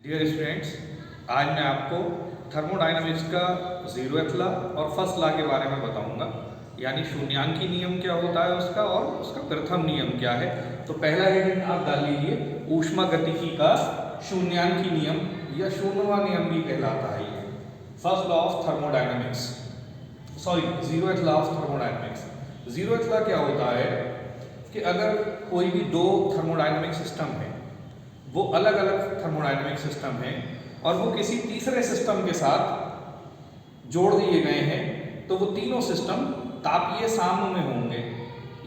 Dear students, आज मैं आपको थर्मोडायनामिक्स का जीरोथ लॉ और फर्स्ट लॉ के बारे में बताऊंगा। यानी शून्यांकी नियम क्या होता है उसका और उसका प्रथम नियम क्या है। तो पहला हेडिंग आप डाल लीजिए, ऊष्मागतिकी का शून्यांकी नियम या शून्यवां नियम भी कहलाता है। ये first law of thermodynamics, zeroth law of thermodynamics. Zeroth law क्या होता है कि अगर कोई भी दो थर्मोडायनामिक सिस्टम है, वो अलग अलग थर्मोडायनामिक सिस्टम हैं और वो किसी तीसरे सिस्टम के साथ जोड़ दिए गए हैं, तो वो तीनों सिस्टम तापीय साम्य में होंगे।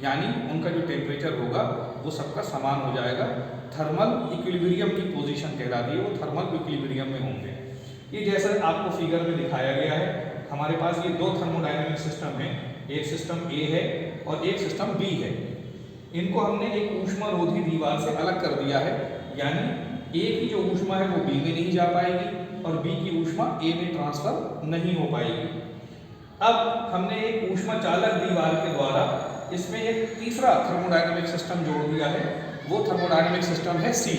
यानी उनका जो टेम्परेचर होगा वो सबका समान हो जाएगा। थर्मल इक्विलिब्रियम की पोजीशन कहलाती है, वो थर्मल इक्विलिब्रियम में होंगे। ये जैसा आपको फिगर में दिखाया गया है, हमारे पास ये दो थर्मोडायनामिक सिस्टम हैं, एक सिस्टम ए है और एक सिस्टम बी है। इनको हमने एक ऊष्मारोधी दीवार से अलग कर दिया है, यानी ए की जो ऊष्मा है वो बी में नहीं जा पाएगी और बी की ऊष्मा ए में ट्रांसफर नहीं हो पाएगी। अब हमने एक ऊष्मा चालक दीवार के द्वारा इसमें एक तीसरा थर्मोडायनामिक सिस्टम जोड़ दिया है, वो थर्मोडायनामिक सिस्टम है सी।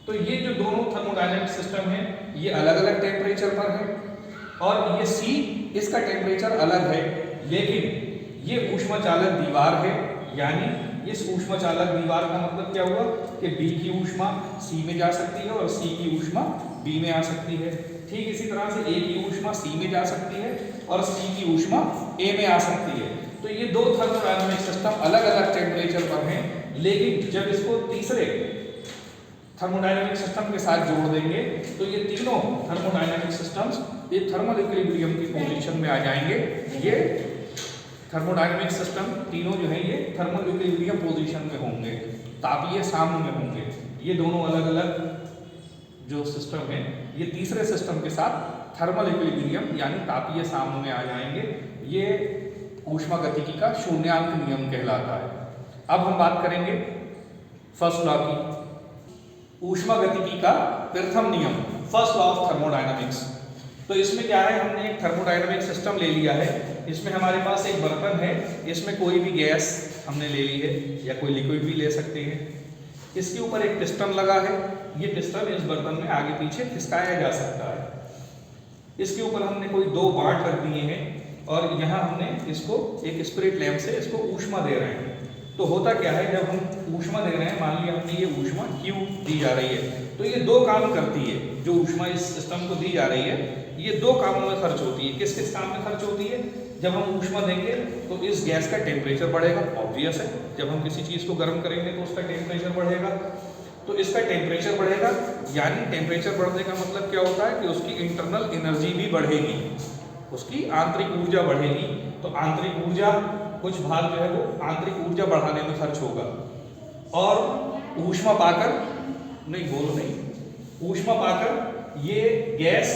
तो ये जो दोनों थर्मोडायनामिक सिस्टम है ये अलग अलग टेम्परेचर पर है और ये सी, इसका टेम्परेचर अलग है, लेकिन ये ऊष्मा चालक दीवार है। यानी इस ऊष्मा चालक दीवार का मतलब क्या हुआ कि बी की ऊष्मा सी में जा सकती है और सी की ऊष्मा बी में आ सकती है। ठीक इसी तरह से ए की ऊष्मा सी में जा सकती है और सी की ऊष्मा ए में आ सकती है। तो ये दो थर्मोडायनामिक सिस्टम अलग अलग टेम्परेचर पर हैं, लेकिन जब इसको तीसरे थर्मोडायनामिक सिस्टम के साथ जोड़ देंगे तो ये तीनों थर्मोडायनामिक सिस्टम्स ये थर्मल इक्विलिब्रियम की पोजीशन में आ जाएंगे। ये थर्मोडायनामिक सिस्टम तीनों जो है ये थर्मल इक्विलिब्रियम पोजीशन में होंगे, तापीय साम्य में होंगे। ये दोनों अलग अलग जो सिस्टम है ये तीसरे सिस्टम के साथ थर्मल इक्विलिब्रियम यानी तापीय साम्य में आ जाएंगे। ये ऊष्मागतिकी का शून्यांक नियम कहलाता है। अब हम बात करेंगे फर्स्ट लॉ की, ऊष्मागतिकी का प्रथम नियम, फर्स्ट लॉ ऑफ थर्मोडायनामिक्स। तो इसमें क्या है, हमने एक थर्मोडायनामिक सिस्टम ले लिया है। इसमें हमारे पास एक बर्तन है, इसमें कोई भी गैस हमने ले ली है या कोई लिक्विड भी ले सकते हैं। इसके ऊपर एक पिस्टन लगा है, ये पिस्टन इस बर्तन में आगे पीछे खिसकाया जा सकता है। इसके ऊपर हमने कोई दो बार्ट रख दिए हैं और यहाँ हमने इसको एक स्पिरिट लैंप से इसको ऊष्मा दे रहे हैं। तो होता क्या है, जब हम ऊष्मा दे रहे हैं, मान लिया हमने ये ऊष्मा Q दी जा रही है, तो ये दो काम करती है। जो ऊष्मा इस सिस्टम को दी जा रही है ये दो कामों में खर्च होती है। किस किस काम में खर्च होती है? जब हम ऊष्मा देंगे तो इस गैस का टेम्परेचर बढ़ेगा, ऑब्वियस है। जब हम किसी चीज़ को गर्म करेंगे तो उसका टेम्परेचर बढ़ेगा, तो इसका टेम्परेचर बढ़ेगा। यानी टेम्परेचर बढ़ने का मतलब क्या होता है कि उसकी इंटरनल एनर्जी भी बढ़ेगी, उसकी आंतरिक ऊर्जा बढ़ेगी। तो आंतरिक ऊर्जा कुछ भाग जो है वो आंतरिक ऊर्जा बढ़ाने में खर्च होगा और ऊष्मा पाकर ऊष्मा पाकर ये गैस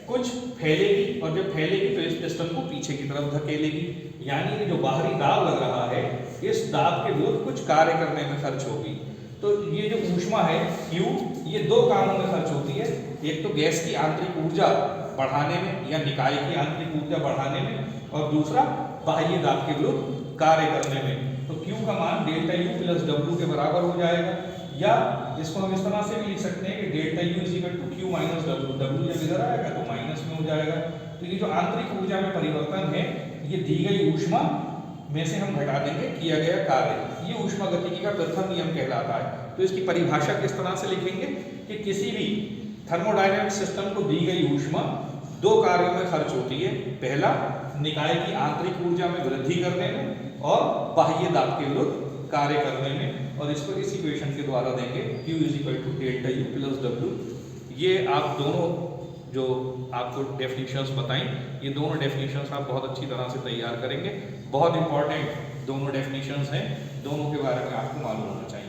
कुछ फैलेगी और जब फैलेगी तो इस पिस्टन को पीछे की तरफ धकेलेगी। यानी ये जो बाहरी दाब लग रहा है, इस दाब के विरुद्ध कुछ कार्य करने में खर्च होगी। तो ये जो ऊष्मा है Q, ये दो कामों में खर्च होती है। एक तो गैस की आंतरिक ऊर्जा बढ़ाने में या निकाय की आंतरिक ऊर्जा बढ़ाने में, और दूसरा बाह्य दाब के विरुद्ध कार्य करने में। तो Q का मान डेल्टा U प्लस W के बराबर हो जाएगा, या इसको हम इस तरह से भी लिख सकते हैं कि delta U is equal to Q minus W। W जब इधर आएगा तो माइनस में हो जाएगा। तो ये जो आंतरिक ऊर्जा में परिवर्तन है, ये दी गई ऊष्मा में से हम घटा देंगे किया गया कार्य। ये ऊष्मागतिकी का प्रथम नियम कहलाता है। तो इसकी परिभाषा किस तरह से लिखेंगे कि किसी भी थर्मोडायनामिक सिस्टम को दी गई ऊष्मा दो कार्यों में खर्च होती है। पहला, निकाय की आंतरिक ऊर्जा में वृद्धि करने में और बाह्य दाब के विरुद्ध कार्य करने में, और इसको इस इक्वेशन के द्वारा देंगे Q is equal to delta U plus W। ये आप दोनों जो आपको डेफिनेशंस बताएं, ये दोनों डेफिनेशंस आप बहुत अच्छी तरह से तैयार करेंगे। बहुत इंपॉर्टेंट दोनों डेफिनेशंस हैं, दोनों के बारे में आपको मालूम होना चाहिए।